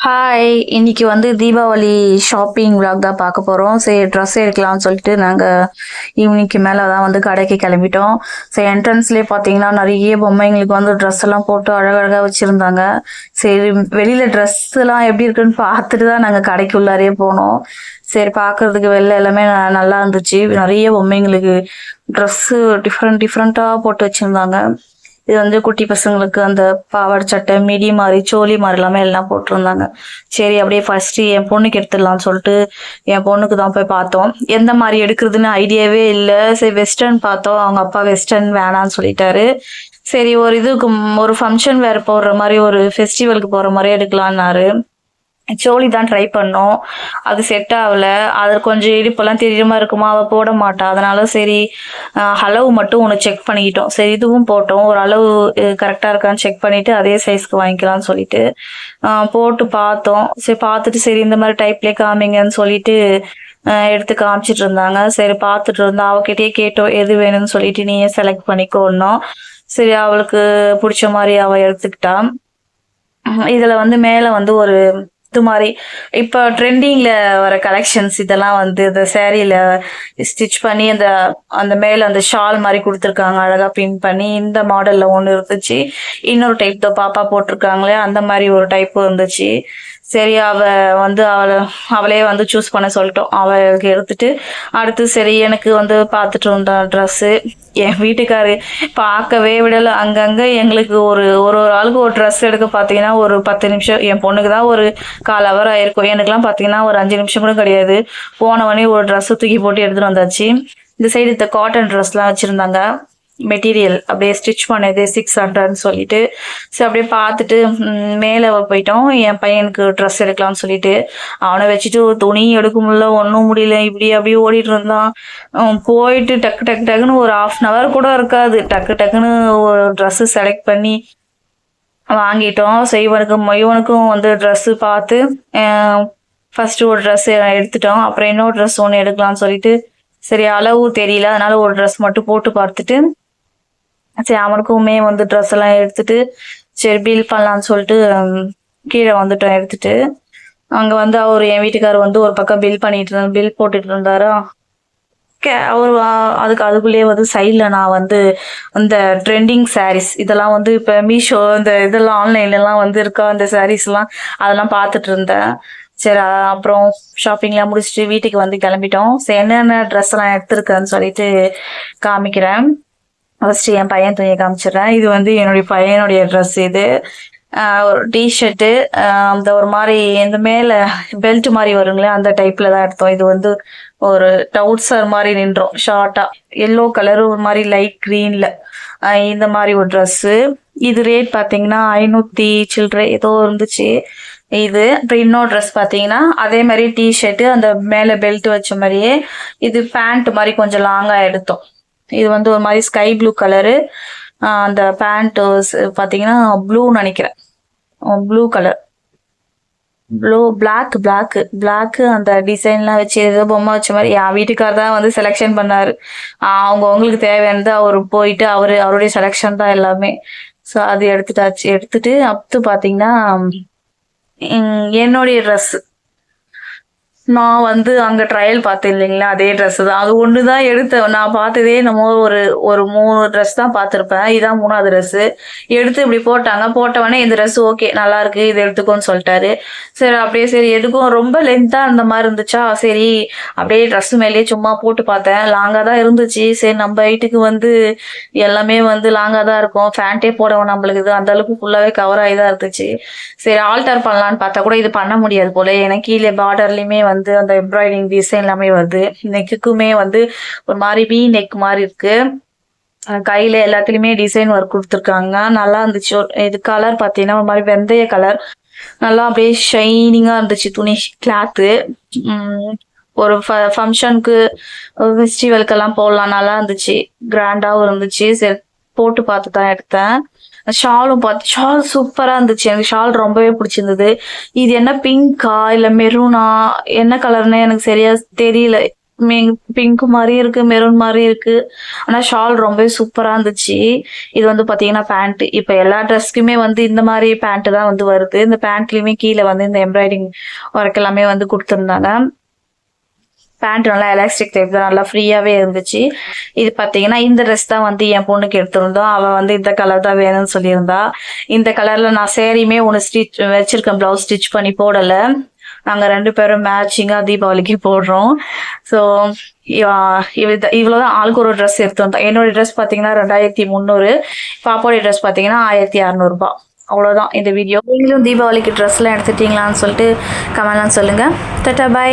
Hi! இன்னைக்கு வந்து Deepavali shopping vlog தான் பார்க்க போறோம். சரி ட்ரெஸ் எடுக்கலாம்னு சொல்லிட்டு நாங்க ஈவினிங்க்கு மேல தான் வந்து கடைக்கு கிளம்பிட்டோம். சரி என்ட்ரன்ஸ்லயே பார்த்தீங்கன்னா, நெறைய பொம்மைங்களுக்கு வந்து ட்ரெஸ் எல்லாம் போட்டு அழகழகா வச்சிருந்தாங்க. சரி வெளியில ட்ரெஸ்லாம் எப்படி இருக்குன்னு பார்த்துட்டு தான் நாங்க கடைக்குள்ளாரயே போனோம். சரி பார்க்கறதுக்கு வெளில எல்லாமே நல்லா இருந்துச்சு. நெறைய பொம்மைங்களுக்கு ட்ரெஸ்ஸு டிஃப்ரெண்ட் டிஃப்ரெண்ட்டா போட்டு வச்சிருந்தாங்க. இது வந்து குட்டி பசங்களுக்கு அந்த பாவாடை சட்டை, மிடி மாரி, சோலி மாரி எல்லாமே எல்லாம் போட்டிருந்தாங்க. சரி அப்படியே ஃபர்ஸ்ட்டு என் பொண்ணுக்கு எடுத்துடலாம்னு சொல்லிட்டு, என் பொண்ணுக்கு தான் போய் பார்த்தோம். எந்த மாரி எடுக்கிறதுன்னு ஐடியாவே இல்ல. சரி வெஸ்டர்ன் பார்த்தோம். அவங்க அப்பா வெஸ்டர்ன் வேணான்னு சொல்லிட்டாரு. சரி ஒரு இதுக்கு ஒரு ஃபங்ஷன் வேர் போடுற மாரி, ஒரு ஃபெஸ்டிவலுக்கு போற மாரி எடுக்கலான்னாரு. சோலி தான் ட்ரை பண்ணோம். அது செட் ஆகல. அது கொஞ்சம் இடுப்பெல்லாம் தெரியிற மாரி இருக்குமா, அவ போட மாட்டா. அதனால சரி அளவு மட்டும் ஒண்ணு செக் பண்ணிக்கிட்டோம். சரி இதுவும் போட்டோம். ஒரு அளவு கரெக்ட்டா இருக்கான்னு செக் பண்ணிட்டு, அதே சைஸ்க்கு வாங்கிக்கலாம்னு சொல்லிட்டு, போட்டு பார்த்தோம். சரி பார்த்துட்டு சரி இந்த மாரி டைப்லயே காமிங்கன்னு சொல்லிட்டு, எடுத்து காமிச்சிட்டு இருந்தாங்க. சரி பார்த்துட்டு இருந்தோம். அவகிட்டயே கேட்டோம். எது வேணும்னு சொல்லிட்டு, நீயே செலக்ட் பண்ணிக்கோன்னோம். சரி அவளுக்கு புடிச்ச மாரி அவ எடுத்துக்கிட்டா. இதுல வந்து மேல வந்து ஒரு இது மாரி இப்ப ட்ரெண்டிங்ல வர கலெக்ஷன்ஸ் இதெல்லாம் வந்து இந்த சாரீல ஸ்டிச் பண்ணி அந்த அந்த மேல அந்த ஷால் மாரி குடுத்துருக்காங்க. அழகா பின் பண்ணி இந்த மாடல்ல ஒண்ணு இருந்துச்சு. இன்னொரு டைப் பாப்பா போட்டிருக்காங்களே அந்த மாரி ஒரு டைப் இருந்துச்சு. சரி வந்து அவளே வந்து சூஸ் பண்ண சொல்லிட்டோம். அவளுக்கு எடுத்துட்டு அடுத்து சரி எனக்கு வந்து பார்த்துட்டு இருந்தோம் ட்ரெஸ்ஸு. என் வீட்டுக்காரு பார்க்கவே விடல. அங்கங்க எங்களுக்கு ஒரு ஒரு ஒரு ஆளுக்கு ஒரு ட்ரெஸ் எடுக்க பார்த்தீங்கன்னா, ஒரு 10 நிமிஷம். என் பொண்ணுக்கு தான் ஒரு 1/4 ஹவர் ஆயிருக்கும். எனக்கெல்லாம் பார்த்தீங்கன்னா, ஒரு 5 நிமிஷம் கூட கிடையாது. போனவொனே ஒரு ட்ரெஸ்ஸ தூக்கி போட்டு எடுத்துட்டு வந்தாச்சு. இந்த சைடு இந்த காட்டன் ட்ரெஸ்லாம் வச்சிருந்தாங்க. மெட்டீரியல் அப்படியே ஸ்டிச் பண்ணது 600ன்னு சொல்லிட்டு, சரி அப்படியே பார்த்துட்டு மேலே போயிட்டோம். என் பையனுக்கு ட்ரெஸ் எடுக்கலாம்னு சொல்லிட்டு, அவனை வச்சுட்டு ஒரு துணி எடுக்க முடியல, ஒன்றும் முடியல. இப்படி அப்படியே ஓடிட்டு இருந்தான். போயிட்டு டக்கு டக்கு டக்குன்னு ஒரு 1/2 கூட இருக்காது. டக்கு டக்குன்னு ஒரு ட்ரெஸ்ஸு செலக்ட் பண்ணி வாங்கிட்டோம். ஸோ இவனுக்கும் வந்து ட்ரெஸ்ஸு பார்த்து ஃபர்ஸ்ட் ஒரு ட்ரெஸ் எடுத்துட்டோம். அப்புறம் இன்னொரு ட்ரெஸ் ஒன்று எடுக்கலாம்னு சொல்லிட்டு, சரி அளவு தெரியல. அதனால ஒரு ட்ரெஸ் மட்டும் போட்டு பார்த்துட்டு, சரி அவனுக்குமே வந்து ட்ரெஸ் எல்லாம் எடுத்துட்டு, சரி பில் பண்ணலாம்னு சொல்லிட்டு கீழே வந்துட்டோம் எடுத்துட்டு. அங்க வந்து என் வீட்டுக்காரர் வந்து ஒரு பக்கம் பில் போட்டுட்டு இருந்தாரா. ஒரு அதுக்குள்ளேயே வந்து சைட்ல நான் வந்து இந்த ட்ரெண்டிங் சாரீஸ் இதெல்லாம் வந்து இப்ப மீஷோ இந்த இதெல்லாம் ஆன்லைன்ல எல்லாம் வந்து இருக்கா அந்த சாரீஸ் எல்லாம் அதெல்லாம் பார்த்துட்டு இருந்தேன். சரி அப்புறம் ஷாப்பிங்லாம் முடிச்சுட்டு வீட்டுக்கு வந்து கிளம்பிட்டோம். சரி என்னென்ன ட்ரெஸ் எல்லாம் எடுத்திருக்கேன்னு சொல்லிட்டு காமிக்கிறேன். ஃபர்ஸ்ட் என் பையன் துணியை காமிச்சிடுறேன். இது வந்து என்னுடைய பையனுடைய ட்ரெஸ் இது. ஒரு டிஷர்ட்டு அந்த ஒரு மாதிரி இந்த மேல பெல்ட் மாதிரி வருங்களே அந்த டைப்ல தான் எடுத்தோம். இது வந்து ஒரு டவுசர் மாதிரி நின்றோம் ஷார்ட்டா. எல்லோ கலர் ஒரு மாதிரி லைட் கிரீன்ல இந்த மாதிரி ஒரு ட்ரெஸ்ஸு. இது ரேட் பார்த்தீங்கன்னா 500 சில்லறை ஏதோ இருந்துச்சு. இது அப்புறம் இன்னொரு ட்ரெஸ் பார்த்தீங்கன்னா அதே மாதிரி டிஷர்ட்டு அந்த மேலே பெல்ட் வச்ச மாதிரியே இது பேண்ட் மாதிரி கொஞ்சம் லாங்கா எடுத்தோம். இது வந்து ஒரு மாதிரி ஸ்கை ப்ளூ கலரு. அந்த பேண்ட் பார்த்தீங்கன்னா ப்ளூன்னு நினைக்கிறேன். ப்ளூ கலர் பிளாக் அந்த டிசைன்லாம் வச்சு ஏதோ பொம்மை வச்ச மாதிரி என் வீட்டுக்கார் தான் வந்து செலெக்ஷன் பண்ணாரு. அவங்களுக்கு தேவையானது அவர் போயிட்டு அவருடைய செலெக்ஷன் தான் எல்லாமே. ஸோ அது எடுத்துட்டு அடுத்து பார்த்தீங்கன்னா என்னுடைய ட்ரெஸ் நான் வந்து அங்க ட்ரையல் பார்த்தேன் இல்லைங்களா, அதே ட்ரெஸ் தான். அது ஒன்று தான் எடுத்தேன். நான் பார்த்ததே என்னமோ ஒரு ஒரு 3 ட்ரெஸ் தான் பார்த்துருப்பேன். இதான் 3வது ட்ரெஸ்ஸு. எடுத்து இப்படி போட்டாங்க. போட்டவொடனே இந்த ட்ரெஸ் ஓகே நல்லா இருக்கு இது எடுத்துக்கோன்னு சொல்லிட்டாரு. சரி அப்படியே சரி எதுக்கும் ரொம்ப லென்த்தாக இருந்த மாதிரி இருந்துச்சா, சரி அப்படியே ட்ரெஸ் மேலேயே சும்மா போட்டு பார்த்தேன். லாங்காக தான் இருந்துச்சு. சரி நம்ம ஹைட்டுக்கு வந்து எல்லாமே வந்து லாங்காக தான் இருக்கும். ஃபேண்ட்டே போடவும் நம்மளுக்கு இது அந்த அளவுக்கு ஃபுல்லாகவே கவர் ஆகி தான் இருந்துச்சு. சரி ஆல்டர் பண்ணலான்னு பார்த்தா கூட இது பண்ண முடியாது போல. எனக்கு கீழே பார்டர்லையுமே வந்து அந்த எம்ப்ராய்டிங் டிசைன் எல்லாமே வருது. நெக்குக்குமே வந்து ஒரு மாதிரி வி நெக் மாதிரி இருக்கு. கையில எல்லாத்துலயுமே டிசைன் ஒர்க் கொடுத்துருக்காங்க. நல்லா இருந்துச்சு. இது கலர் பார்த்தீங்கன்னா ஒரு மாதிரி வெந்தய கலர். நல்லா அப்படியே ஷைனிங்கா இருந்துச்சு துணி கிளாத்து. ஒரு ஃபங்க்ஷனுக்கு ஃபெஸ்டிவலுக்கெல்லாம் போடலாம் நல்லா இருந்துச்சு. கிராண்டாவும் இருந்துச்சு. சரி போட்டு பார்த்து தான் எடுத்தேன். ஷால் சூப்பரா இருந்துச்சு. எனக்கு ஷால் ரொம்பவே பிடிச்சிருந்தது. இது என்ன பிங்கா இல்ல மெரூனா என்ன கலர்னு எனக்கு சரியா தெரியல. பிங்க் மாதிரி இருக்கு, மெரூன் மாதிரி இருக்கு. ஆனா ஷால் ரொம்பவே சூப்பரா இருந்துச்சு. இது வந்து பாத்தீங்கன்னா பேண்ட். இப்ப எல்லா ட்ரெஸ்க்குமே வந்து இந்த மாதிரி பேண்ட் தான் வந்து வருது. இந்த பேண்ட்லயுமே கீழே வந்து இந்த எம்ப்ராய்டிங் ஒர்க் எல்லாமே வந்து கொடுத்துருந்தாங்க. பேண்ட் நல்லா எலாஸ்டிக் டைப் தான், நல்லா ஃப்ரீயாவே இருந்துச்சு. இது பாத்தீங்கன்னா இந்த ட்ரெஸ் தான் வந்து என் பொண்ணுக்கு எடுத்திருந்தோம். அவ வந்து இந்த கலர் தான் வேணும்னு சொல்லியிருந்தா. இந்த கலர்ல நான் சேரீயுமே ஒன்று ஸ்டிச் வச்சிருக்கேன், பிளவுஸ் ஸ்டிச் பண்ணி போடல. நாங்க 2 பேரும் மேட்சிங்கா தீபாவளிக்கு போடுறோம். ஸோ இவ்வளவுதான், ஆளுக்கு ஒரு ட்ரெஸ் எடுத்து வந்தோம். என்னோட ட்ரெஸ் பாத்தீங்கன்னா 2300, பாப்பாவோட ட்ரெஸ் பாத்தீங்கன்னா 1600 ரூபாய். அவ்வளவுதான் இந்த வீடியோ. நீங்களும் தீபாவளிக்கு ட்ரெஸ் எல்லாம் எடுத்துட்டீங்களான்னு சொல்லிட்டு கமெண்ட்லாம் சொல்லுங்க. டாடா, பை.